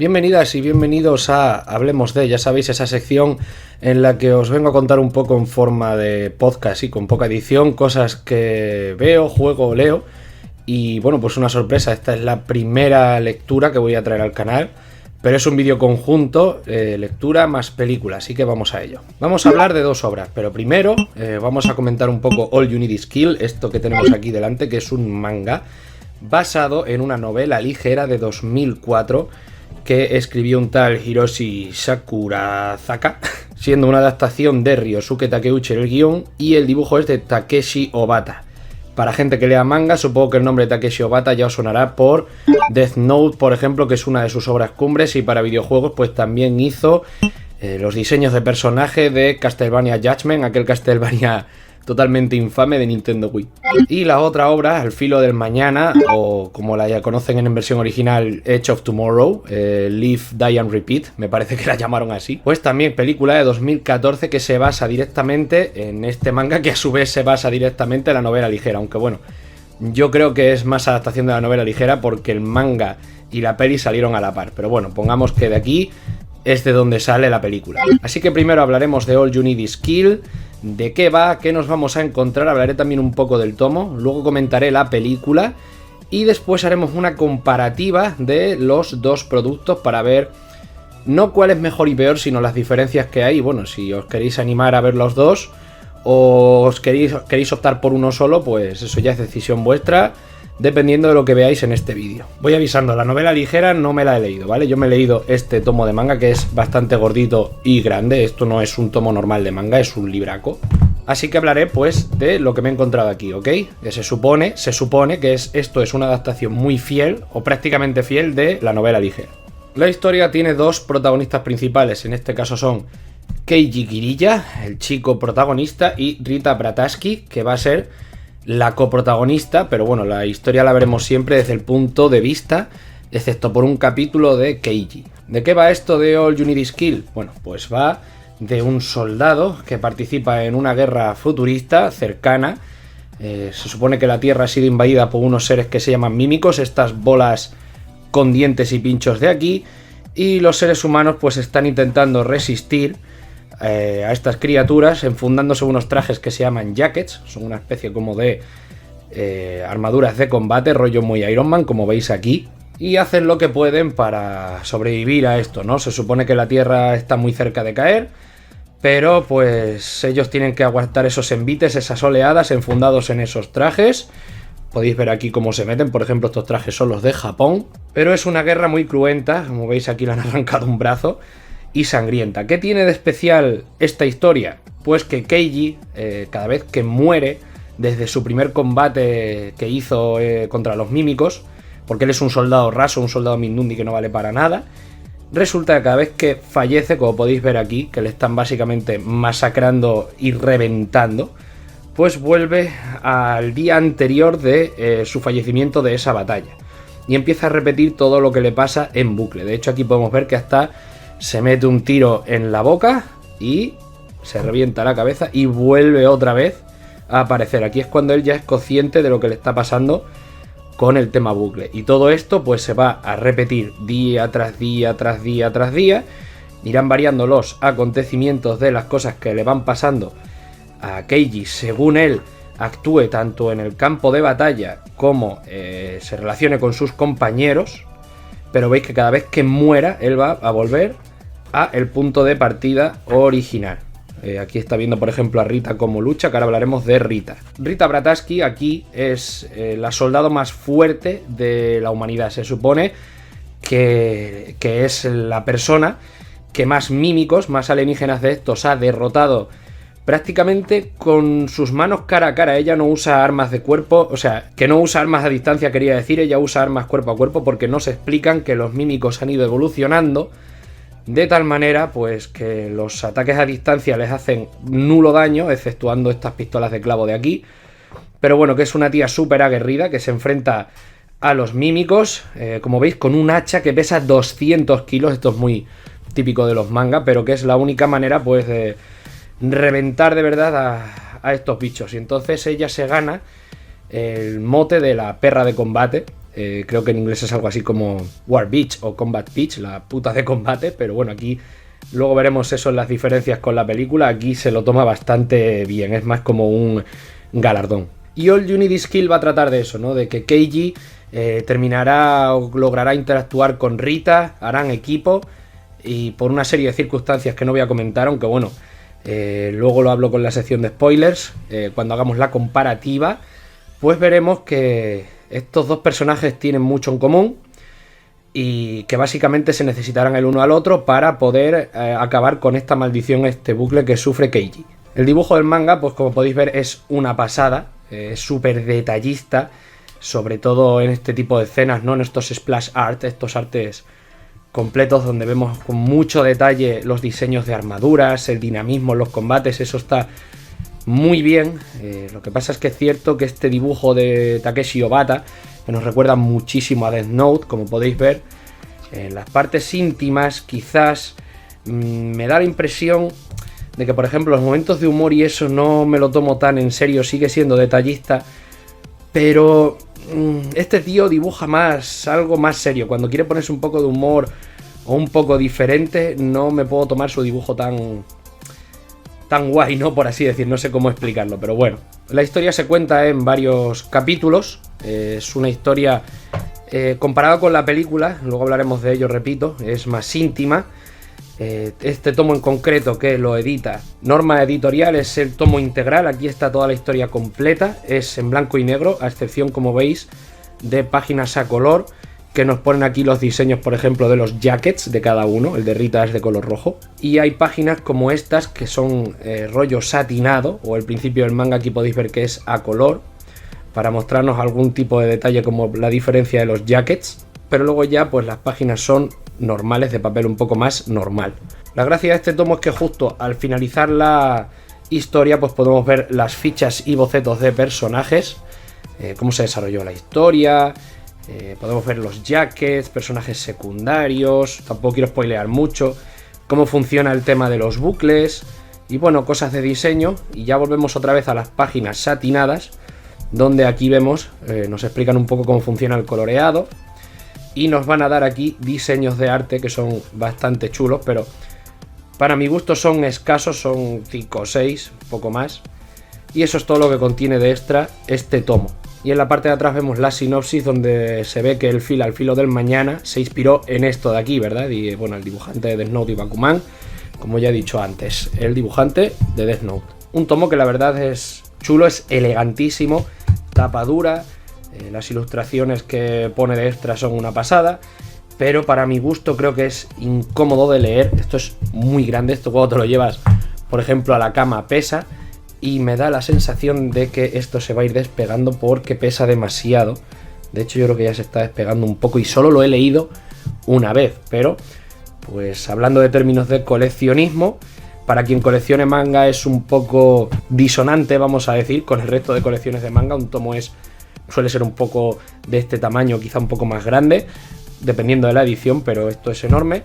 Bienvenidas y bienvenidos a Hablemos de, ya sabéis, esa sección en la que os vengo a contar un poco en forma de podcast y con poca edición, cosas que veo, juego o leo. Y bueno, pues una sorpresa, esta es la primera lectura que voy a traer al canal, pero es un vídeo conjunto, lectura más película, así que vamos a ello. Vamos a hablar de dos obras, pero primero vamos a comentar un poco All You Need Is Kill, esto que tenemos aquí delante, que es un manga basado en una novela ligera de 2004 que escribió un tal Hiroshi Sakurazaka, siendo una adaptación de Ryosuke Takeuchi el guión y el dibujo es de Takeshi Obata. Para gente que lea manga, supongo que el nombre de Takeshi Obata ya os sonará por Death Note, por ejemplo, que es una de sus obras cumbres, y para videojuegos pues también hizo los diseños de personaje de Castlevania Judgment, aquel Castlevania totalmente infame de Nintendo Wii. Y la otra obra, Al filo del mañana, o como la ya conocen en versión original, Edge of Tomorrow, Live, Die and Repeat, me parece que la llamaron así, pues también película de 2014 que se basa directamente en este manga, que a su vez se basa directamente en la novela ligera, aunque bueno, yo creo que es más adaptación de la novela ligera porque el manga y la peli salieron a la par, pero bueno, pongamos que de aquí es de donde sale la película. Así que primero hablaremos de All You Need Is Kill, de qué va, qué nos vamos a encontrar, hablaré también un poco del tomo, luego comentaré la película y después haremos una comparativa de los dos productos para ver no cuál es mejor y peor, sino las diferencias que hay. Bueno, si os queréis animar a ver los dos o os queréis optar por uno solo, pues eso ya es decisión vuestra, dependiendo de lo que veáis en este vídeo. Voy avisando, la novela ligera no me la he leído, ¿vale? Yo me he leído este tomo de manga que es bastante gordito y grande. Esto no es un tomo normal de manga, es un libraco. Así que hablaré pues de lo que me he encontrado aquí, ¿ok? Que se supone que esto es una adaptación muy fiel o prácticamente fiel de la novela ligera. La historia tiene dos protagonistas principales, en este caso son Keiji Kiriya, el chico protagonista, y Rita Brataski, que va a ser la coprotagonista, pero bueno, la historia la veremos siempre desde el punto de vista, excepto por un capítulo de Keiji. ¿De qué va esto de All You Need Is Kill? Bueno, pues va de un soldado que participa en una guerra futurista cercana. Se supone que la Tierra ha sido invadida por unos seres que se llaman mímicos, estas bolas con dientes y pinchos de aquí, y los seres humanos pues están intentando resistir a estas criaturas enfundándose unos trajes que se llaman jackets, son una especie como de armaduras de combate, rollo muy Iron Man, como veis aquí, y hacen lo que pueden para sobrevivir a esto, ¿no? Se supone que la Tierra está muy cerca de caer, pero pues ellos tienen que aguantar esos envites, esas oleadas, enfundados en esos trajes. Podéis ver aquí cómo se meten, por ejemplo, estos trajes son los de Japón, pero es una guerra muy cruenta, como veis aquí le han arrancado un brazo, y sangrienta. ¿Qué tiene de especial esta historia? Pues que Keiji, cada vez que muere, desde su primer combate que hizo contra los mímicos, porque él es un soldado raso, un soldado Mindundi que no vale para nada, resulta que cada vez que fallece, como podéis ver aquí, que le están básicamente masacrando y reventando, pues vuelve al día anterior de su fallecimiento de esa batalla. Y empieza a repetir todo lo que le pasa en bucle. De hecho, aquí podemos ver que hasta se mete un tiro en la boca y se revienta la cabeza y vuelve otra vez a aparecer. Aquí es cuando él ya es consciente de lo que le está pasando con el tema bucle. Y todo esto pues se va a repetir día tras día, tras día, tras día. Irán variando los acontecimientos de las cosas que le van pasando a Keiji según él actúe tanto en el campo de batalla como se relacione con sus compañeros. Pero veis que cada vez que muera él va a volver a el punto de partida original. Aquí está viendo por ejemplo a Rita cómo lucha, que ahora hablaremos de Rita. Rita Brataski aquí es la soldado más fuerte de la humanidad. Se supone que es la persona que más mímicos, más alienígenas de estos ha derrotado prácticamente con sus manos cara a cara. Ella no usa armas de cuerpo, o sea, que no usa armas a distancia, quería decir, ella usa armas cuerpo a cuerpo, porque nos explican que los mímicos han ido evolucionando de tal manera pues que los ataques a distancia les hacen nulo daño, exceptuando estas pistolas de clavo de aquí. Pero bueno, que es una tía súper aguerrida que se enfrenta a los mímicos, como veis, con un hacha que pesa 200 kilos. Esto es muy típico de los mangas, pero que es la única manera pues de reventar de verdad a estos bichos. Y entonces ella se gana el mote de la perra de combate, Creo que en inglés es algo así como War Beach o Combat Beach, la puta de combate, pero bueno, aquí luego veremos eso en las diferencias con la película. Aquí se lo toma bastante bien, es más como un galardón. Y All You Need Is Kill va a tratar de eso, ¿no? De que Keiji terminará o logrará interactuar con Rita, harán equipo y por una serie de circunstancias que no voy a comentar, aunque bueno, luego lo hablo con la sección de spoilers, cuando hagamos la comparativa, pues veremos que estos dos personajes tienen mucho en común y que básicamente se necesitarán el uno al otro para poder acabar con esta maldición, este bucle que sufre Keiji. El dibujo del manga, pues como podéis ver, es una pasada, es súper detallista, sobre todo en este tipo de escenas, ¿no? En estos splash art, estos artes completos donde vemos con mucho detalle los diseños de armaduras, el dinamismo en los combates, eso está muy bien. Lo que pasa es que es cierto que este dibujo de Takeshi Obata, que nos recuerda muchísimo a Death Note, como podéis ver, en las partes íntimas quizás me da la impresión de que, por ejemplo, los momentos de humor y eso no me lo tomo tan en serio, sigue siendo detallista, pero este tío dibuja más, algo más serio. Cuando quiere ponerse un poco de humor o un poco diferente, no me puedo tomar su dibujo tan guay, ¿no? Por así decir, no sé cómo explicarlo, pero bueno. La historia se cuenta en varios capítulos, es una historia comparada con la película, luego hablaremos de ello, repito, es más íntima. Este tomo en concreto, que lo edita Norma Editorial, es el tomo integral. Aquí está toda la historia completa, es en blanco y negro, a excepción, como veis, de páginas a color, que nos ponen aquí los diseños, por ejemplo, de los jackets de cada uno. El de Rita es de color rojo, y hay páginas como estas que son rollo satinado, o el principio del manga aquí podéis ver que es a color, para mostrarnos algún tipo de detalle como la diferencia de los jackets, pero luego ya pues las páginas son normales, de papel un poco más normal. La gracia de este tomo es que justo al finalizar la historia pues podemos ver las fichas y bocetos de personajes, cómo se desarrolló la historia, podemos ver los jackets, personajes secundarios, tampoco quiero spoilear mucho, cómo funciona el tema de los bucles y bueno, cosas de diseño. Y ya volvemos otra vez a las páginas satinadas, donde aquí vemos, nos explican un poco cómo funciona el coloreado y nos van a dar aquí diseños de arte que son bastante chulos, pero para mi gusto son escasos, son 5 o 6, poco más. Y eso es todo lo que contiene de extra este tomo. Y en la parte de atrás vemos la sinopsis, donde se ve que el fil al filo del mañana se inspiró en esto de aquí, ¿verdad? Y bueno, el dibujante de Death Note y Bakuman, como ya he dicho antes, el dibujante de Death Note. Un tomo que la verdad es chulo, es elegantísimo, tapa dura, las ilustraciones que pone de extra son una pasada, pero para mi gusto creo que es incómodo de leer. Esto es muy grande, esto cuando te lo llevas, por ejemplo, a la cama pesa, y me da la sensación de que esto se va a ir despegando porque pesa demasiado. De hecho yo creo que ya se está despegando un poco y solo lo he leído una vez, pero pues hablando de términos de coleccionismo, para quien coleccione manga es un poco disonante, vamos a decir, con el resto de colecciones de manga. Un tomo suele ser un poco de este tamaño, quizá un poco más grande, dependiendo de la edición, pero esto es enorme.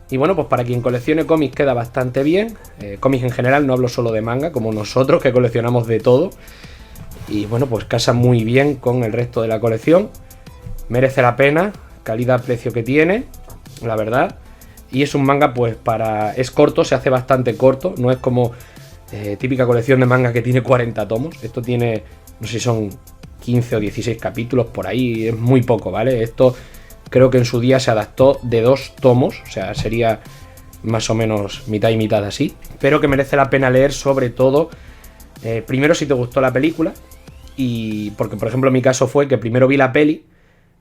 Y bueno, pues para quien coleccione cómics queda bastante bien. Cómics en general, no hablo solo de manga, como nosotros que coleccionamos de todo. Y bueno, pues casa muy bien con el resto de la colección. Merece la pena, calidad-precio que tiene, la verdad. Y es un manga pues es corto, se hace bastante corto. No es como típica colección de manga que tiene 40 tomos. Esto tiene, no sé si son 15 o 16 capítulos por ahí, es muy poco, ¿vale? Esto creo que en su día se adaptó de 2 tomos, o sea, sería más o menos mitad y mitad así, pero que merece la pena leer, sobre todo, primero si te gustó la película, y porque por ejemplo en mi caso fue que primero vi la peli,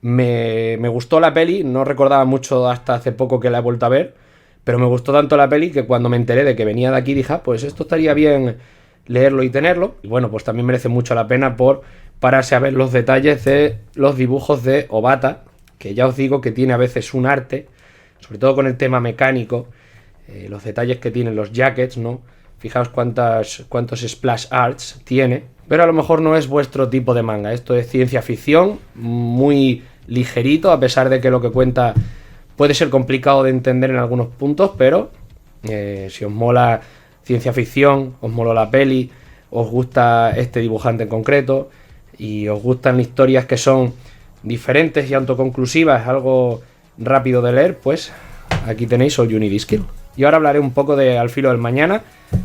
me gustó la peli, no recordaba mucho hasta hace poco que la he vuelto a ver, pero me gustó tanto la peli que cuando me enteré de que venía de aquí dije, pues esto estaría bien leerlo y tenerlo. Y bueno, pues también merece mucho la pena por pararse a ver los detalles de los dibujos de Obata, que ya os digo que tiene a veces un arte, sobre todo con el tema mecánico, los detalles que tienen los jackets, ¿no? Fijaos cuántos splash arts tiene, pero a lo mejor no es vuestro tipo de manga. Esto es ciencia ficción, muy ligerito, a pesar de que lo que cuenta puede ser complicado de entender en algunos puntos, pero si os mola ciencia ficción, os mola la peli, os gusta este dibujante en concreto y os gustan historias que son diferentes y autoconclusivas, algo rápido de leer, pues aquí tenéis All You Need Is Kill. Y ahora hablaré un poco de Al Filo del Mañana.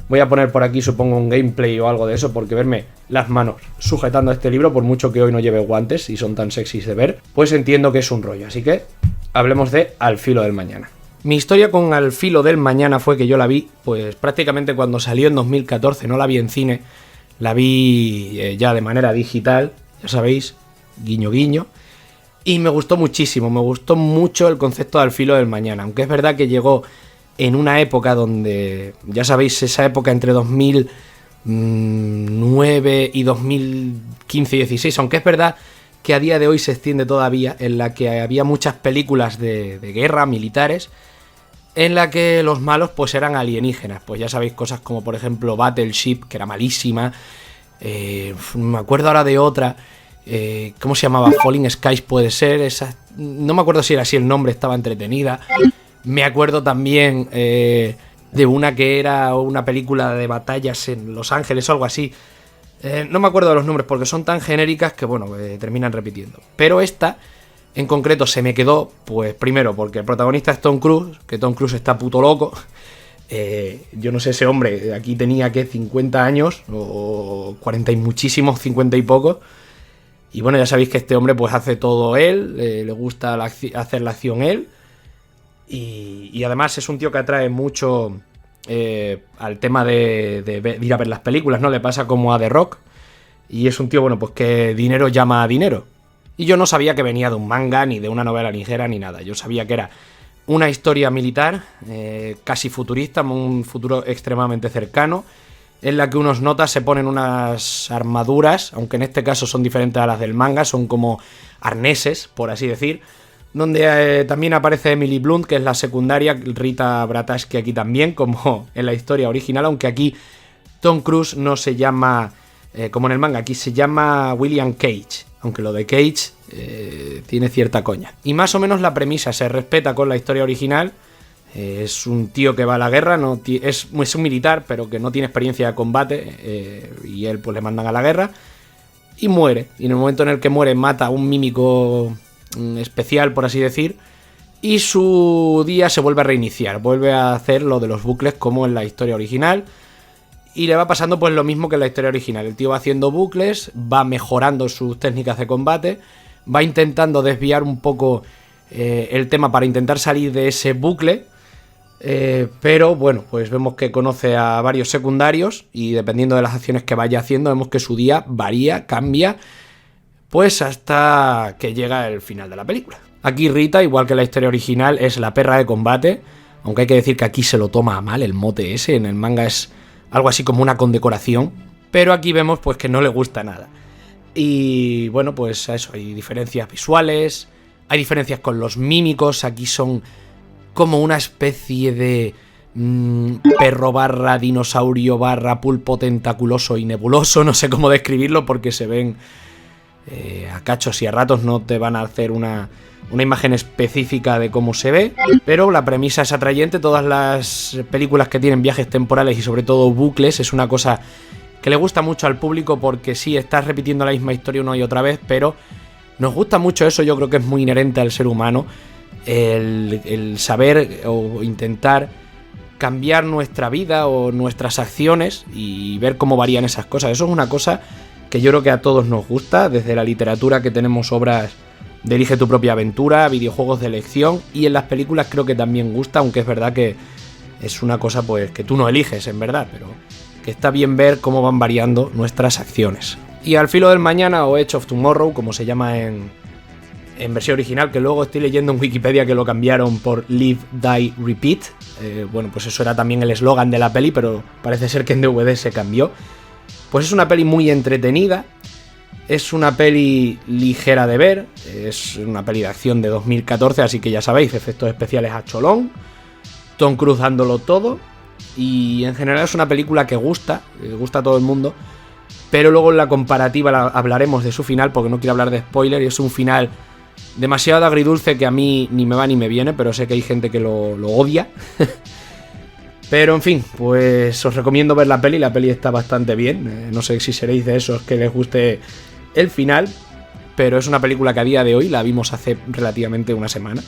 Voy a poner por aquí, supongo, un gameplay o algo de eso, porque verme las manos sujetando este libro, por mucho que hoy no lleve guantes y son tan sexys de ver, pues entiendo que es un rollo. Así que hablemos de Al Filo del Mañana. Mi historia con Al Filo del Mañana fue que yo la vi, pues prácticamente cuando salió en 2014, no la vi en cine, la vi ya de manera digital, ya sabéis, guiño guiño. Y me gustó muchísimo, me gustó mucho el concepto de Al Filo del Mañana, aunque es verdad que llegó en una época donde, ya sabéis, esa época entre 2009 y 2015 y 16, aunque es verdad que a día de hoy se extiende todavía, en la que había muchas películas de guerra, militares, en la que los malos pues eran alienígenas, pues ya sabéis, cosas como por ejemplo Battleship, que era malísima, me acuerdo ahora de otra, ¿cómo se llamaba? Falling Skies puede ser, esa, no me acuerdo si era así el nombre, estaba entretenida. Me acuerdo también de una que era una película de batallas en Los Ángeles o algo así. No me acuerdo de los nombres porque son tan genéricas que, bueno, terminan repitiendo. Pero esta, en concreto, se me quedó, pues primero, porque el protagonista es Tom Cruise, que Tom Cruise está puto loco. Yo no sé, ese hombre aquí tenía que 50 años, o 40 y muchísimos, 50 y pocos. Y bueno, ya sabéis que este hombre pues hace todo él, le gusta hacer la acción él. Y además es un tío que atrae mucho al tema de ir a ver las películas, ¿no? Le pasa como a The Rock. Y es un tío, bueno, pues que dinero llama a dinero. Y yo no sabía que venía de un manga, ni de una novela ligera, ni nada. Yo sabía que era una historia militar, casi futurista, un futuro extremadamente cercano, en la que unos notas se ponen unas armaduras, aunque en este caso son diferentes a las del manga, son como arneses, por así decir, donde también aparece Emily Blunt, que es la secundaria, Rita Brataski aquí también, como en la historia original, aunque aquí Tom Cruise no se llama, como en el manga, aquí se llama William Cage, aunque lo de Cage tiene cierta coña. Y más o menos la premisa se respeta con la historia original. Es un tío que va a la guerra, es un militar, pero que no tiene experiencia de combate, y él pues le mandan a la guerra y muere. Y en el momento en el que muere mata a un mímico especial, por así decir, y su día se vuelve a reiniciar, vuelve a hacer lo de los bucles como en la historia original, y le va pasando pues lo mismo que en la historia original. El tío va haciendo bucles, va mejorando sus técnicas de combate, va intentando desviar un poco el tema para intentar salir de ese bucle, pero bueno, pues vemos que conoce a varios secundarios y dependiendo de las acciones que vaya haciendo vemos que su día varía, cambia, pues hasta que llega el final de la película. Aquí Rita, igual que en la historia original, es la perra de combate, aunque hay que decir que aquí se lo toma a mal el mote ese, en el manga es algo así como una condecoración, pero aquí vemos pues que no le gusta nada. Y bueno, pues eso, hay diferencias visuales, hay diferencias con los mímicos, aquí son como una especie de perro barra dinosaurio barra pulpo tentaculoso y nebuloso, no sé cómo describirlo porque se ven a cachos y a ratos, no te van a hacer una imagen específica de cómo se ve, pero la premisa es atrayente. Todas las películas que tienen viajes temporales y sobre todo bucles es una cosa que le gusta mucho al público porque sí, estás repitiendo la misma historia una y otra vez, pero nos gusta mucho eso. Yo creo que es muy inherente al ser humano el saber o intentar cambiar nuestra vida o nuestras acciones y ver cómo varían esas cosas. Eso es una cosa que yo creo que a todos nos gusta, desde la literatura, que tenemos obras de Elige tu propia aventura, videojuegos de elección, y en las películas creo que también gusta, aunque es verdad que es una cosa pues que tú no eliges en verdad, pero que está bien ver cómo van variando nuestras acciones. Y Al Filo del Mañana, o Edge of Tomorrow, como se llama en versión original, que luego estoy leyendo en Wikipedia que lo cambiaron por Live, Die, Repeat. Bueno, pues eso era también el eslogan de la peli, pero parece ser que en DVD se cambió. Pues es una peli muy entretenida, es una peli ligera de ver, es una peli de acción de 2014, así que ya sabéis, efectos especiales a cholón, Tom Cruise dándolo todo, y en general es una película que gusta a todo el mundo, pero luego en la comparativa hablaremos de su final, porque no quiero hablar de spoiler, y es un final demasiado agridulce que a mí ni me va ni me viene, pero sé que hay gente que lo odia. Pero en fin, pues os recomiendo ver la peli está bastante bien, no sé si seréis de esos que les guste el final, pero es una película que a día de hoy la vimos hace relativamente una semana.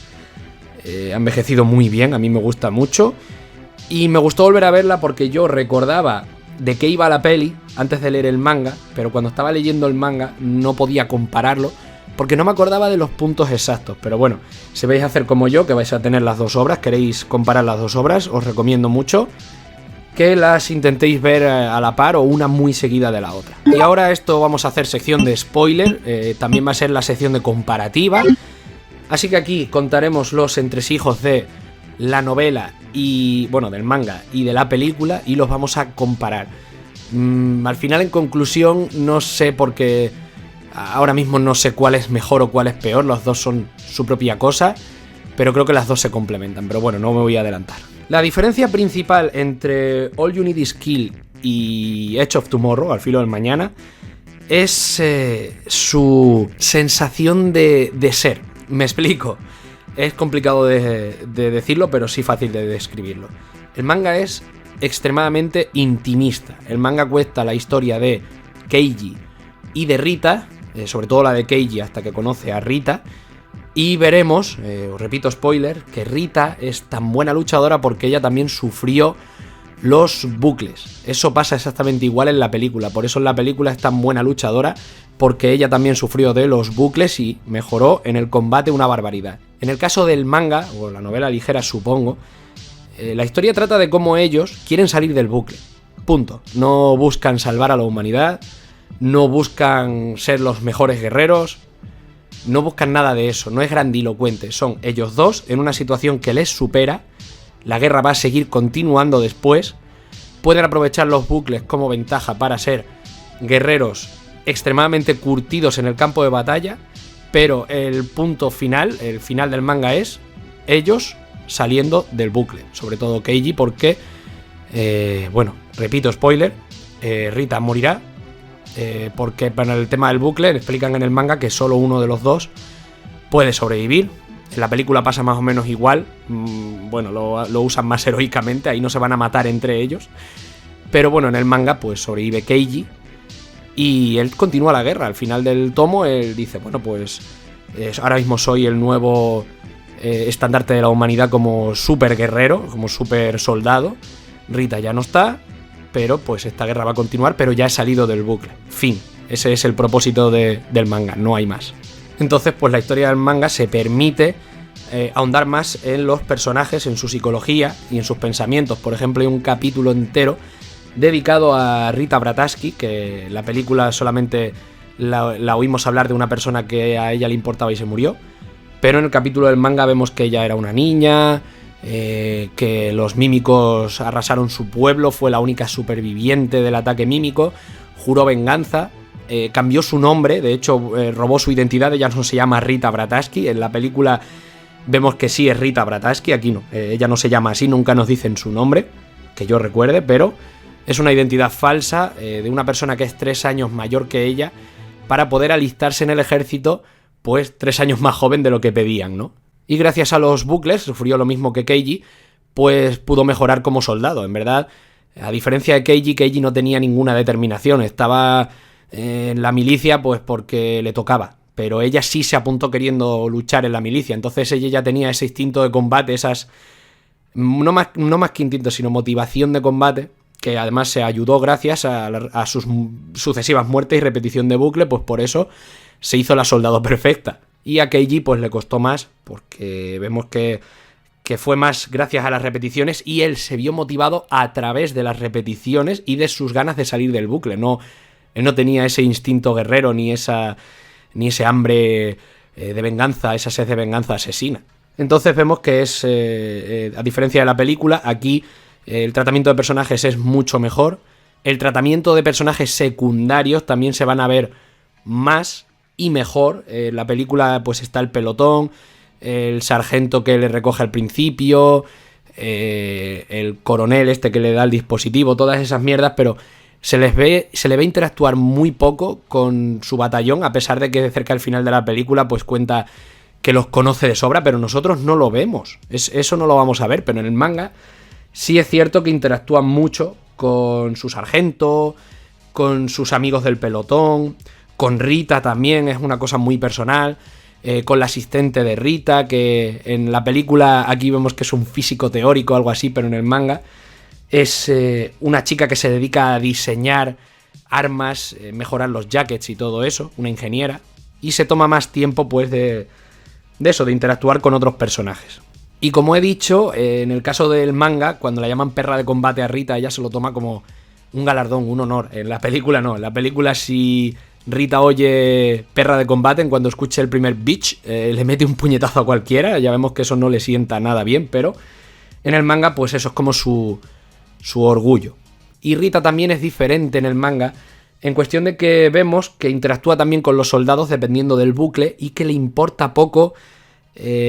Ha envejecido muy bien, a mí me gusta mucho. Y me gustó volver a verla porque yo recordaba de qué iba la peli antes de leer el manga, pero cuando estaba leyendo el manga no podía compararlo porque no me acordaba de los puntos exactos. Pero bueno, si vais a hacer como yo, que vais a tener las dos obras, queréis comparar las dos obras, os recomiendo mucho que las intentéis ver a la par o una muy seguida de la otra. Y ahora esto vamos a hacer sección de spoiler, también va a ser la sección de comparativa. Así que aquí contaremos los entresijos de la novela y, bueno, del manga y de la película y los vamos a comparar. Al final, en conclusión, no sé porque ahora mismo no sé cuál es mejor o cuál es peor, los dos son su propia cosa, pero creo que las dos se complementan, pero bueno, no me voy a adelantar. La diferencia principal entre All You Need Is Kill y Edge of Tomorrow, Al Filo del Mañana, es su sensación de ser. Me explico. Es complicado de decirlo, pero sí fácil de describirlo. El manga es extremadamente intimista. El manga cuenta la historia de Keiji y de Rita, sobre todo la de Keiji hasta que conoce a Rita, y veremos, os repito spoiler, que Rita es tan buena luchadora porque ella también sufrió los bucles. Eso pasa exactamente igual en la película, por eso en la película es tan buena luchadora, porque ella también sufrió de los bucles y mejoró en el combate una barbaridad. En el caso del manga, o la novela ligera supongo, la historia trata de cómo ellos quieren salir del bucle. Punto. No buscan salvar a la humanidad, no buscan ser los mejores guerreros, no buscan nada de eso, no es grandilocuente. Son ellos dos en una situación que les supera, la guerra va a seguir continuando después, pueden aprovechar los bucles como ventaja para ser guerreros extremadamente curtidos en el campo de batalla, pero el punto final, el final del manga es ellos saliendo del bucle, sobre todo Keiji porque, bueno, repito spoiler, Rita morirá, porque para el tema del bucle explican en el manga que solo uno de los dos puede sobrevivir. En la película pasa más o menos igual, bueno, lo usan más heroicamente, ahí no se van a matar entre ellos, pero bueno, en el manga pues sobrevive Keiji y él continúa la guerra. Al final del tomo él dice, bueno, pues ahora mismo soy el nuevo estandarte de la humanidad como super guerrero, como super soldado. Rita ya no está, pero pues esta guerra va a continuar, pero ya he salido del bucle. Fin, ese es el propósito del manga, no hay más. Entonces pues la historia del manga se permite ahondar más en los personajes, en su psicología y en sus pensamientos. Por ejemplo, hay un capítulo entero dedicado a Rita Brataski, que en la película solamente la oímos hablar de una persona que a ella le importaba y se murió, pero en el capítulo del manga vemos que ella era una niña, que los mímicos arrasaron su pueblo, fue la única superviviente del ataque mímico, juró venganza, cambió su nombre, de hecho robó su identidad, ella no se llama Rita Brataski, en la película vemos que sí es Rita Brataski, aquí no, ella no se llama así, nunca nos dicen su nombre, que yo recuerde, pero es una identidad falsa de una persona que es 3 años mayor que ella para poder alistarse en el ejército, pues 3 años más joven de lo que pedían, ¿no? Y gracias a los bucles, sufrió lo mismo que Keiji, pues pudo mejorar como soldado. En verdad, a diferencia de Keiji no tenía ninguna determinación, estaba en la milicia pues porque le tocaba, pero ella sí se apuntó queriendo luchar en la milicia, entonces ella ya tenía ese instinto de combate, esas no más que instinto, sino motivación de combate, que además se ayudó gracias a sus sucesivas muertes y repetición de bucle, pues por eso se hizo la soldado perfecta. Y a Keiji pues le costó más, porque vemos que fue más gracias a las repeticiones y él se vio motivado a través de las repeticiones y de sus ganas de salir del bucle. Él no tenía ese instinto guerrero ni ese hambre de venganza, esa sed de venganza asesina. Entonces vemos que es, a diferencia de la película, aquí el tratamiento de personajes es mucho mejor. El tratamiento de personajes secundarios también se van a ver más y mejor. En la película pues está el pelotón, el sargento que le recoge al principio, el coronel este que le da el dispositivo, todas esas mierdas, pero se le ve interactuar muy poco con su batallón, a pesar de que de cerca al final de la película pues cuenta que los conoce de sobra, pero nosotros no lo vemos. Eso no lo vamos a ver, pero en el manga sí es cierto que interactúan mucho con su sargento, con sus amigos del pelotón, Con Rita también es una cosa muy personal. Con la asistente de Rita, que en la película aquí vemos que es un físico teórico o algo así, pero en el manga es una chica que se dedica a diseñar armas, mejorar los jackets y todo eso, una ingeniera, y se toma más tiempo pues de eso, de interactuar con otros personajes. Y como he dicho, en el caso del manga, cuando la llaman perra de combate a Rita, ella se lo toma como un galardón, un honor. En la película no, en la película si Rita oye perra de combate, en cuando escuche el primer bitch, le mete un puñetazo a cualquiera. Ya vemos que eso no le sienta nada bien, pero en el manga pues eso es como su orgullo. Y Rita también es diferente en el manga, en cuestión de que vemos que interactúa también con los soldados dependiendo del bucle y que le importa poco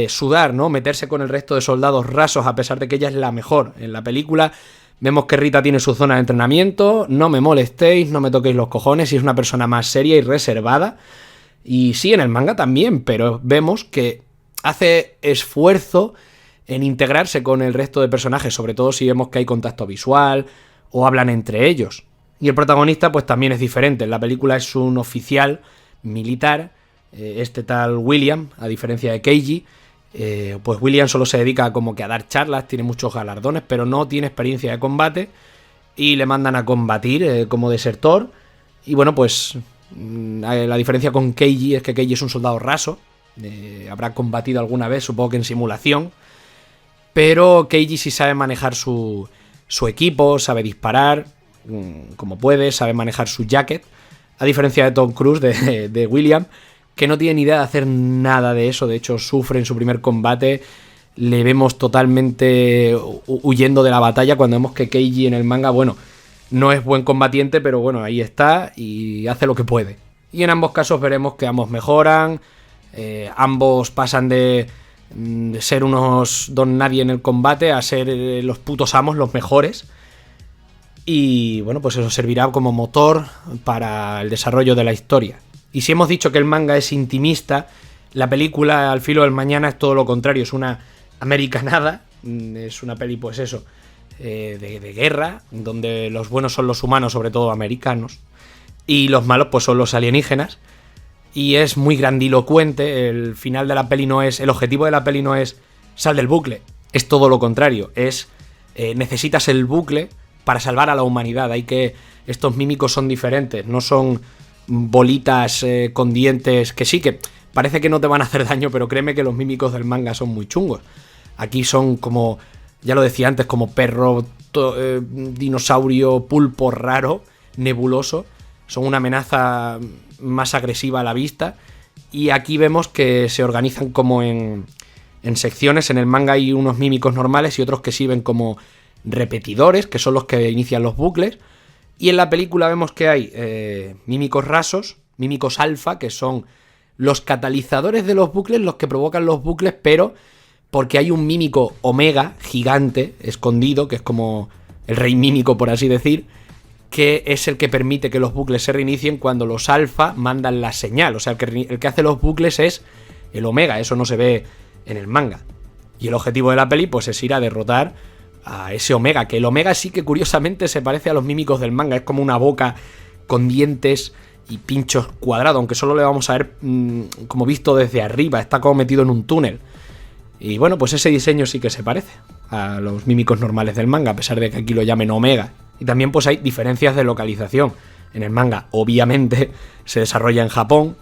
sudar, ¿no? Meterse con el resto de soldados rasos, a pesar de que ella es la mejor. En la película vemos que Rita tiene su zona de entrenamiento, no me molestéis, no me toquéis los cojones, y es una persona más seria y reservada. Y sí, en el manga también, pero vemos que hace esfuerzo en integrarse con el resto de personajes, sobre todo si vemos que hay contacto visual o hablan entre ellos. Y el protagonista pues también es diferente. En la película es un oficial militar, este tal William, a diferencia de Keiji. Pues William solo se dedica como que a dar charlas, tiene muchos galardones, pero no tiene experiencia de combate y le mandan a combatir como desertor. Y bueno, pues la diferencia con Keiji es que Keiji es un soldado raso, habrá combatido alguna vez, supongo que en simulación, pero Keiji sí sabe manejar su equipo, sabe disparar como puede, sabe manejar su jacket, a diferencia de Tom Cruise, de William, que no tiene ni idea de hacer nada de eso. De hecho sufre en su primer combate, le vemos totalmente huyendo de la batalla, cuando vemos que Keiji en el manga, bueno, no es buen combatiente, pero bueno, ahí está y hace lo que puede. Y en ambos casos veremos que ambos mejoran, ambos pasan de ser unos don nadie en el combate a ser los putos amos, los mejores. Y bueno, pues eso servirá como motor para el desarrollo de la historia. Y si hemos dicho que el manga es intimista, la película Al filo del mañana es todo lo contrario, es una americanada, es una peli pues eso, de guerra, donde los buenos son los humanos, sobre todo americanos, y los malos pues son los alienígenas, y es muy grandilocuente. El final de la peli no es, el objetivo de la peli no es sal del bucle, es todo lo contrario, es necesitas el bucle para salvar a la humanidad. Hay que, estos mímicos son diferentes, no son bolitas con dientes, que sí, que parece que no te van a hacer daño, pero créeme que los mímicos del manga son muy chungos. Aquí son como, ya lo decía antes, como perro, dinosaurio, pulpo raro, nebuloso, son una amenaza más agresiva a la vista, y aquí vemos que se organizan como en secciones. En el manga hay unos mímicos normales y otros que sirven como repetidores, que son los que inician los bucles. Y en la película vemos que hay mímicos rasos, mímicos alfa, que son los catalizadores de los bucles, los que provocan los bucles, pero porque hay un mímico omega gigante, escondido, que es como el rey mímico, por así decir, que es el que permite que los bucles se reinicien cuando los alfa mandan la señal. O sea, el que hace los bucles es el omega, eso no se ve en el manga. Y el objetivo de la peli pues es ir a derrotar a ese omega, que el omega sí que curiosamente se parece a los mímicos del manga, es como una boca con dientes y pinchos cuadrados, aunque solo le vamos a ver como visto desde arriba, está como metido en un túnel. Y bueno, pues ese diseño sí que se parece a los mímicos normales del manga, a pesar de que aquí lo llamen omega. Y también pues hay diferencias de localización. En el manga obviamente se desarrolla en Japón,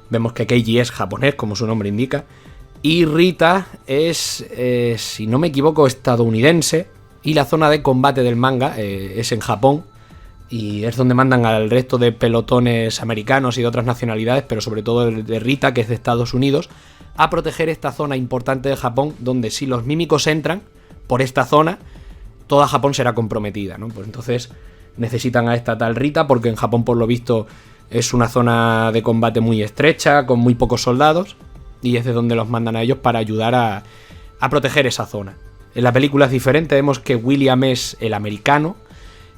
vemos que Keiji es japonés, como su nombre indica, y Rita es, si no me equivoco, estadounidense, y la zona de combate del manga es en Japón, y es donde mandan al resto de pelotones americanos y de otras nacionalidades, pero sobre todo el de Rita, que es de Estados Unidos, a proteger esta zona importante de Japón, donde si los mímicos entran por esta zona, toda Japón será comprometida, ¿no? Pues entonces necesitan a esta tal Rita, porque en Japón, por lo visto, es una zona de combate muy estrecha, con muy pocos soldados, y es de donde los mandan a ellos para ayudar a proteger esa zona. En la película es diferente, vemos que William es el americano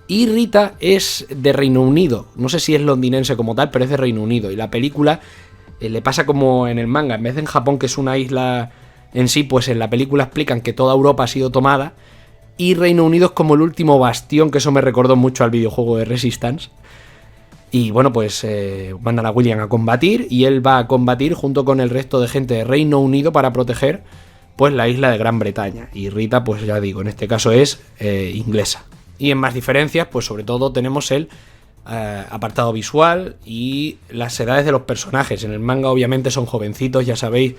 y Rita es de Reino Unido. No sé si es londinense como tal, pero es de Reino Unido. Y la película le pasa como en el manga, en vez de en Japón, que es una isla en sí, pues en la película explican que toda Europa ha sido tomada y Reino Unido es como el último bastión, que eso me recordó mucho al videojuego de Resistance. Y bueno, pues mandan a William a combatir y él va a combatir junto con el resto de gente de Reino Unido para proteger pues la isla de Gran Bretaña. Y Rita, pues ya digo, en este caso es inglesa. Y en más diferencias, pues sobre todo tenemos el apartado visual y las edades de los personajes. En el manga obviamente son jovencitos, ya sabéis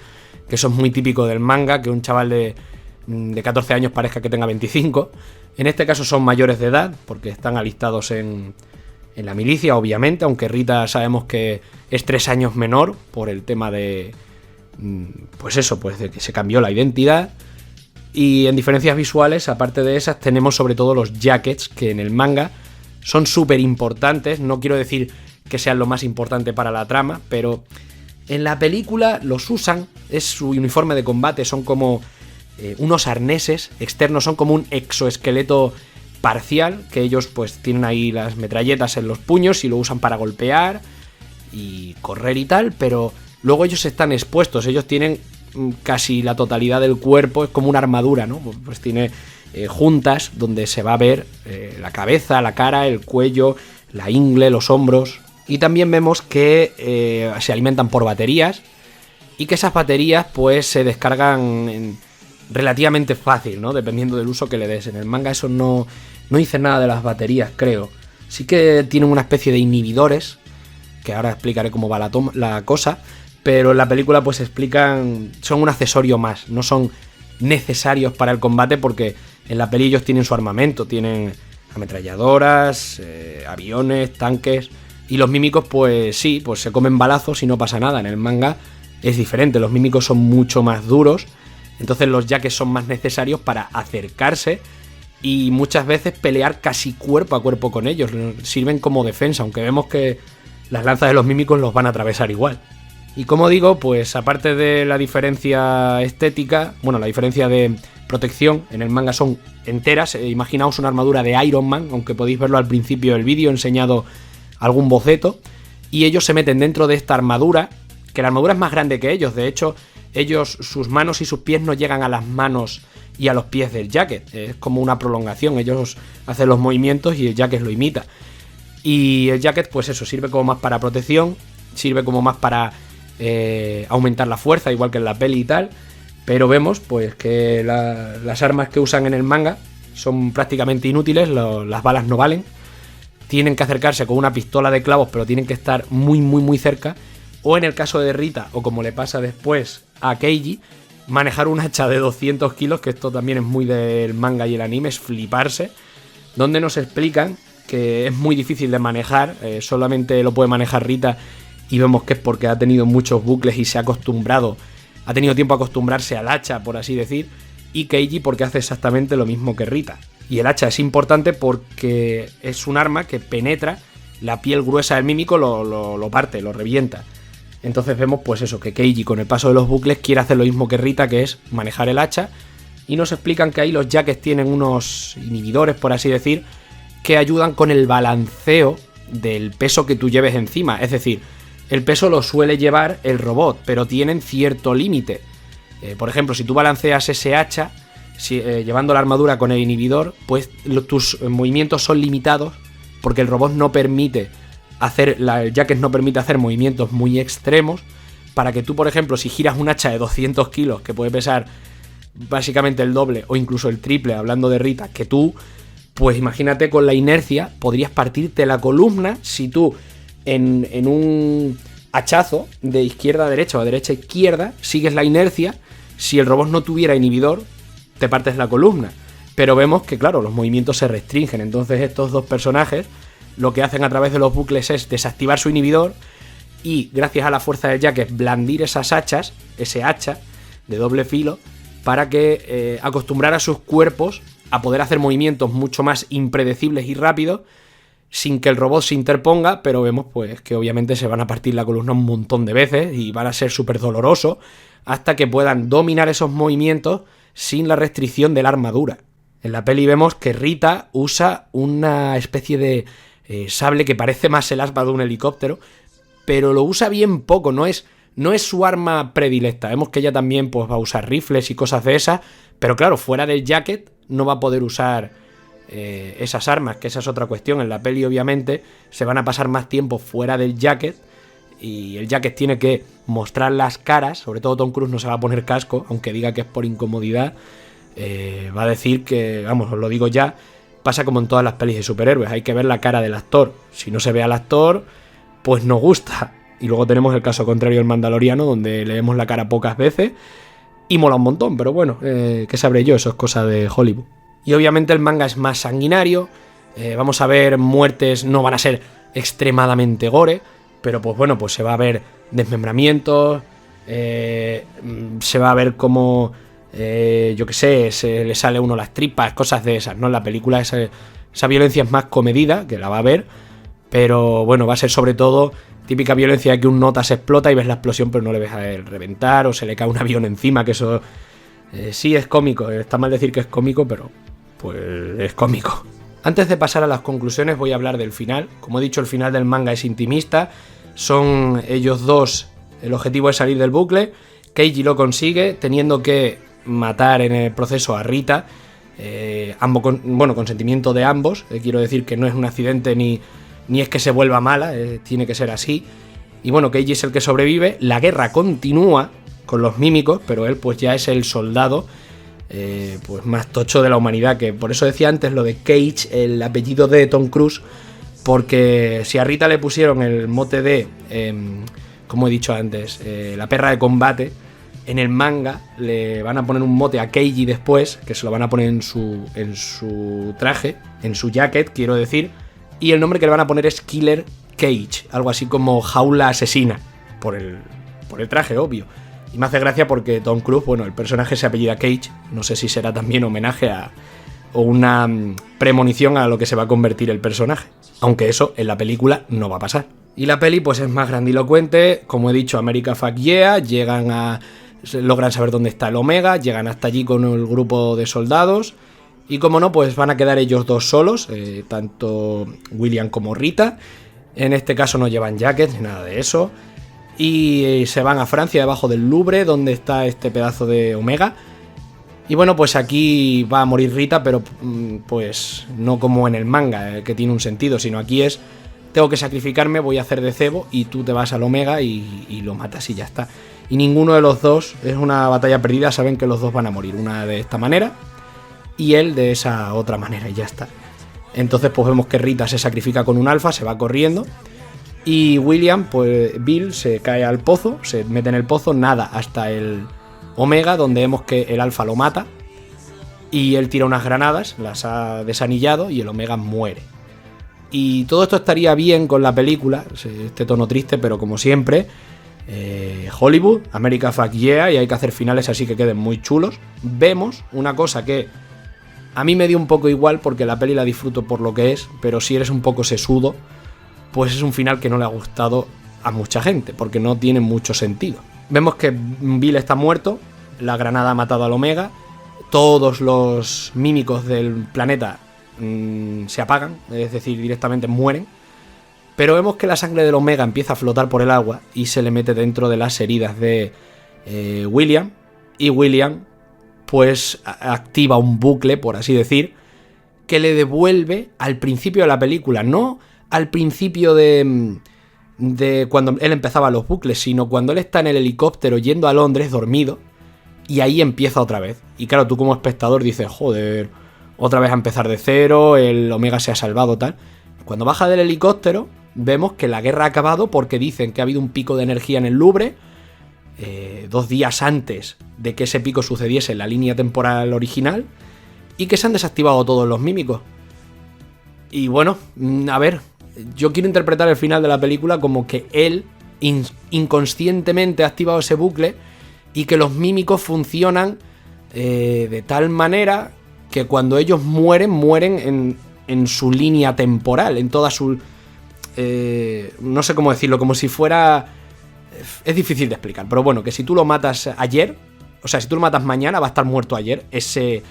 que eso es muy típico del manga, que un chaval de 14 años parezca que tenga 25. En este caso son mayores de edad, porque están alistados en la milicia, obviamente, aunque Rita sabemos que es 3 años menor por el tema de, pues eso, pues de que se cambió la identidad. Y en diferencias visuales, aparte de esas, tenemos sobre todo los jackets, que en el manga son súper importantes. No quiero decir que sean lo más importante para la trama, pero en la película los usan, es su uniforme de combate, son como unos arneses externos, son como un exoesqueleto parcial, que ellos pues tienen ahí las metralletas en los puños y lo usan para golpear y correr y tal, pero luego ellos están expuestos, ellos tienen casi la totalidad del cuerpo, es como una armadura, ¿no? Pues tiene juntas donde se va a ver la cabeza, la cara, el cuello, la ingle, los hombros, y también vemos que se alimentan por baterías y que esas baterías pues se descargan relativamente fácil, ¿no? Dependiendo del uso que le des. En el manga eso no dice nada de las baterías, creo. Sí que tienen una especie de inhibidores, que ahora explicaré cómo va la cosa, pero en la película pues explican, son un accesorio más, no son necesarios para el combate, porque en la peli ellos tienen su armamento, tienen ametralladoras, aviones, tanques, y los mímicos pues sí, pues se comen balazos y no pasa nada. En el manga es diferente, los mímicos son mucho más duros, entonces los jackets son más necesarios para acercarse y muchas veces pelear casi cuerpo a cuerpo con ellos, sirven como defensa, aunque vemos que las lanzas de los mímicos los van a atravesar igual. Y como digo, pues aparte de la diferencia estética, bueno, la diferencia de protección, en el manga son enteras, imaginaos una armadura de Iron Man, aunque podéis verlo al principio del vídeo, he enseñado algún boceto, y ellos se meten dentro de esta armadura, que la armadura es más grande que ellos, de hecho, ellos, sus manos y sus pies no llegan a las manos y a los pies del jacket, es como una prolongación, ellos hacen los movimientos y el jacket lo imita. Y el jacket, pues eso, sirve como más para protección, sirve como más para aumentar la fuerza, igual que en la peli y tal, pero vemos pues que las armas que usan en el manga son prácticamente inútiles, las balas no valen, tienen que acercarse con una pistola de clavos, pero tienen que estar muy muy muy cerca, o en el caso de Rita, o como le pasa después a Keiji, manejar un hacha de 200 kilos, que esto también es muy del manga y el anime, es fliparse, donde nos explican que es muy difícil de manejar, solamente lo puede manejar Rita, y vemos que es porque ha tenido muchos bucles y se ha acostumbrado, ha tenido tiempo a acostumbrarse al hacha, por así decir, y Keiji porque hace exactamente lo mismo que Rita. Y el hacha es importante porque es un arma que penetra la piel gruesa del mímico, lo parte, lo revienta. Entonces vemos pues eso, que Keiji con el paso de los bucles quiere hacer lo mismo que Rita, que es manejar el hacha, y nos explican que ahí los jackets tienen unos inhibidores, por así decir, que ayudan con el balanceo del peso que tú lleves encima, es decir, el peso lo suele llevar el robot, pero tienen cierto límite. Por ejemplo, si tú balanceas ese hacha, llevando la armadura con el inhibidor, pues tus movimientos son limitados porque el robot no permite el jacket no permite hacer movimientos muy extremos, para que tú, por ejemplo, si giras un hacha de 200 kilos, que puede pesar básicamente el doble o incluso el triple, hablando de Rita, que tú, pues imagínate con la inercia, podrías partirte la columna si tú en un hachazo de izquierda a derecha o de derecha a izquierda sigues la inercia. Si el robot no tuviera inhibidor, te partes la columna, pero vemos que claro, los movimientos se restringen. Entonces estos dos personajes lo que hacen a través de los bucles es desactivar su inhibidor y gracias a la fuerza del jacket blandir esas hachas, ese hacha de doble filo, para que acostumbrar a sus cuerpos a poder hacer movimientos mucho más impredecibles y rápidos sin que el robot se interponga, pero vemos pues que obviamente se van a partir la columna un montón de veces y van a ser súper dolorosos hasta que puedan dominar esos movimientos sin la restricción de la armadura. En la peli vemos que Rita usa una especie de sable que parece más el aspa de un helicóptero, pero lo usa bien poco, no es su arma predilecta. Vemos que ella también pues va a usar rifles y cosas de esas, pero claro, fuera del jacket no va a poder usar esas armas, que esa es otra cuestión. En la peli obviamente se van a pasar más tiempo fuera del jacket y el jacket tiene que mostrar las caras, sobre todo Tom Cruise no se va a poner casco, aunque diga que es por incomodidad, va a decir que, vamos, os lo digo ya, pasa como en todas las pelis de superhéroes, hay que ver la cara del actor, si no se ve al actor, pues no gusta. Y luego tenemos el caso contrario del Mandaloriano, donde le vemos la cara pocas veces y mola un montón, pero bueno, ¿qué sabré yo? Eso es cosa de Hollywood. Y obviamente el manga es más sanguinario, vamos a ver muertes, no van a ser extremadamente gore, pero pues bueno, pues se va a ver desmembramientos, se va a ver como, yo qué sé, se le sale uno las tripas, cosas de esas, ¿no? En la película esa violencia es más comedida, que la va a ver, pero bueno, va a ser sobre todo típica violencia de que un nota se explota y ves la explosión pero no le ves a él reventar, o se le cae un avión encima, que eso sí es cómico, está mal decir que es cómico, pero pues es cómico. Antes de pasar a las conclusiones voy a hablar del final. Como he dicho, el final del manga es intimista, son ellos dos, el objetivo es salir del bucle, Keiji lo consigue teniendo que matar en el proceso a Rita, ambos con consentimiento de ambos, quiero decir que no es un accidente ni es que se vuelva mala, tiene que ser así. Y bueno, Keiji es el que sobrevive, la guerra continúa con los mímicos, pero él pues ya es el soldado pues más tocho de la humanidad, que por eso decía antes lo de Cage, el apellido de Tom Cruise, porque si a Rita le pusieron el mote de, como he dicho antes, la perra de combate, en el manga le van a poner un mote a Keiji después, que se lo van a poner en su traje, en su jacket, quiero decir, y el nombre que le van a poner es Killer Cage, algo así como jaula asesina, por el traje, obvio. Y me hace gracia porque Tom Cruise, bueno, el personaje se apellida Cage, no sé si será también homenaje o una premonición a lo que se va a convertir el personaje, aunque eso en la película no va a pasar. Y la peli pues es más grandilocuente, como he dicho, America Fuck Yeah, logran saber dónde está el Omega, llegan hasta allí con el grupo de soldados y como no, pues van a quedar ellos dos solos, tanto William como Rita. En este caso no llevan jackets ni nada de eso. Y se van a Francia, debajo del Louvre, donde está este pedazo de Omega. Y bueno, pues aquí va a morir Rita, pero pues no como en el manga, que tiene un sentido, sino aquí es, tengo que sacrificarme, voy a hacer de cebo y tú te vas al Omega y lo matas y ya está. Y ninguno de los dos es una batalla perdida, saben que los dos van a morir, una de esta manera y él de esa otra manera y ya está. Entonces pues vemos que Rita se sacrifica con un alfa, se va corriendo. Y William, pues Bill, se cae al pozo, se mete en el pozo, nada hasta el Omega, donde vemos que el alfa lo mata. Y él tira unas granadas, las ha desanillado y el Omega muere. Y todo esto estaría bien con la película, este tono triste, pero como siempre, Hollywood, America Fuck Yeah, y hay que hacer finales así que queden muy chulos. Vemos una cosa que a mí me dio un poco igual porque la peli la disfruto por lo que es, pero si eres un poco sesudo, pues es un final que no le ha gustado a mucha gente, porque no tiene mucho sentido. Vemos que Bill está muerto, la granada ha matado al Omega, todos los mímicos del planeta se apagan, es decir, directamente mueren, pero vemos que la sangre del Omega empieza a flotar por el agua y se le mete dentro de las heridas de William, y William pues activa un bucle, por así decir, que le devuelve al principio de la película, no al principio de cuando él empezaba los bucles, sino cuando él está en el helicóptero yendo a Londres dormido y ahí empieza otra vez. Y claro, tú como espectador dices, joder, otra vez a empezar de cero, el Omega se ha salvado, tal. Cuando baja del helicóptero vemos que la guerra ha acabado porque dicen que ha habido un pico de energía en el Louvre 2 días antes de que ese pico sucediese en la línea temporal original y que se han desactivado todos los mímicos. Y bueno, a ver, yo quiero interpretar el final de la película como que él inconscientemente ha activado ese bucle y que los mímicos funcionan de tal manera que cuando ellos mueren en su línea temporal, en toda su... no sé cómo decirlo, como si fuera... Es difícil de explicar, pero bueno, que si tú lo matas ayer, o sea, si tú lo matas mañana va a estar muerto ayer, ese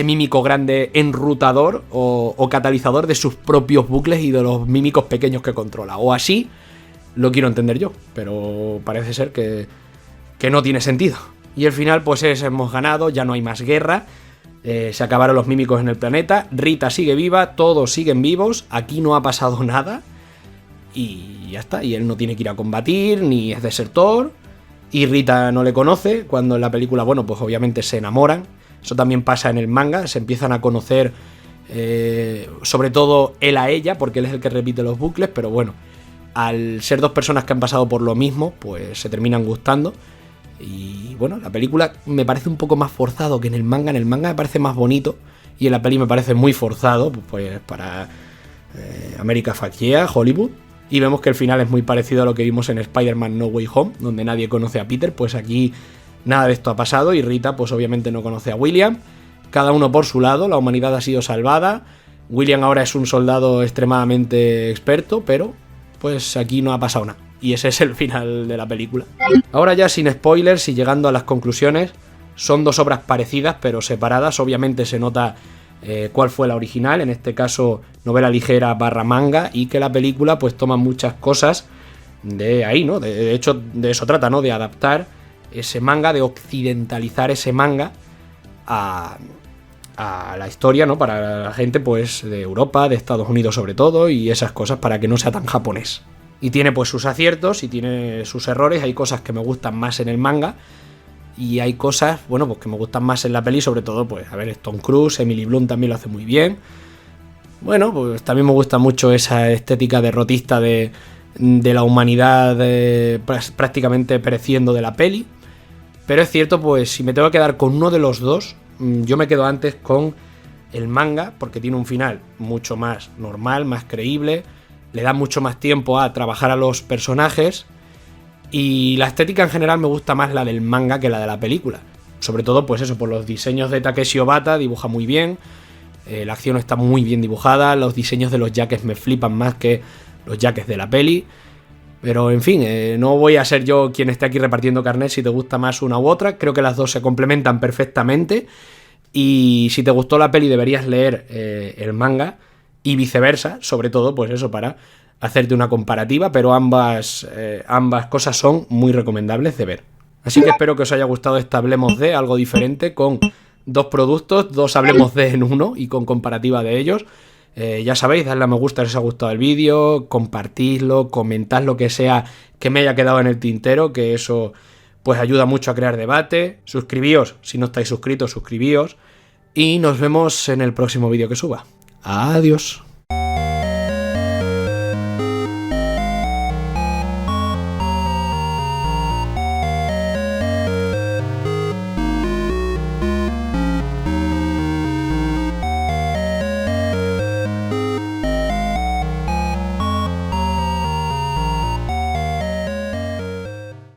mímico grande enrutador o catalizador de sus propios bucles y de los mímicos pequeños que controla. O así lo quiero entender yo, pero parece ser que no tiene sentido. Y al final pues hemos ganado, ya no hay más guerra. Se acabaron los mímicos en el planeta, Rita sigue viva, todos siguen vivos, aquí no ha pasado nada y ya está, y él no tiene que ir a combatir, ni es desertor, y Rita no le conoce, cuando en la película, bueno, pues obviamente se enamoran. Eso también pasa en el manga, se empiezan a conocer, sobre todo él a ella, porque él es el que repite los bucles, pero bueno, al ser dos personas que han pasado por lo mismo, pues se terminan gustando. Y bueno, la película me parece un poco más forzado que en el manga me parece más bonito, y en la peli me parece muy forzado, pues para America Fuck Yeah, Hollywood. Y vemos que el final es muy parecido a lo que vimos en Spider-Man No Way Home, donde nadie conoce a Peter, pues aquí nada de esto ha pasado y Rita pues obviamente no conoce a William. Cada uno por su lado, la humanidad ha sido salvada. William ahora es un soldado extremadamente experto, pero pues aquí no ha pasado nada. Y ese es el final de la película. Ahora ya sin spoilers y llegando a las conclusiones, son dos obras parecidas pero separadas. Obviamente se nota cuál fue la original, en este caso novela ligera / manga, y que la película pues toma muchas cosas de ahí, ¿no? De hecho de eso trata, ¿no? De adaptar ese manga, de occidentalizar ese manga a la historia, ¿no? Para la gente pues de Europa, de Estados Unidos sobre todo, y esas cosas, para que no sea tan japonés. Y tiene pues sus aciertos y tiene sus errores. Hay cosas que me gustan más en el manga y hay cosas, bueno, pues que me gustan más en la peli, sobre todo, pues, a ver, Tom Cruise, Emily Blunt también lo hace muy bien. Bueno, pues también me gusta mucho esa estética derrotista de la humanidad prácticamente pereciendo de la peli. Pero es cierto, pues si me tengo que quedar con uno de los dos, yo me quedo antes con el manga, porque tiene un final mucho más normal, más creíble, le da mucho más tiempo a trabajar a los personajes, y la estética en general me gusta más la del manga que la de la película. Sobre todo, pues eso, por los diseños de Takeshi Obata, dibuja muy bien, la acción está muy bien dibujada, los diseños de los jackets me flipan más que los jackets de la peli. Pero en fin, no voy a ser yo quien esté aquí repartiendo carnet si te gusta más una u otra. Creo que las dos se complementan perfectamente. Y si te gustó la peli deberías leer el manga y viceversa. Sobre todo, pues eso, para hacerte una comparativa. Pero ambas cosas son muy recomendables de ver. Así que espero que os haya gustado este Hablemos de, algo diferente, con dos productos, dos Hablemos de en uno y con comparativa de ellos. Ya sabéis, dadle a me gusta si os ha gustado el vídeo, compartidlo, comentad lo que sea que me haya quedado en el tintero, que eso pues ayuda mucho a crear debate. Suscribíos, si no estáis suscritos, suscribíos. Y nos vemos en el próximo vídeo que suba. Adiós.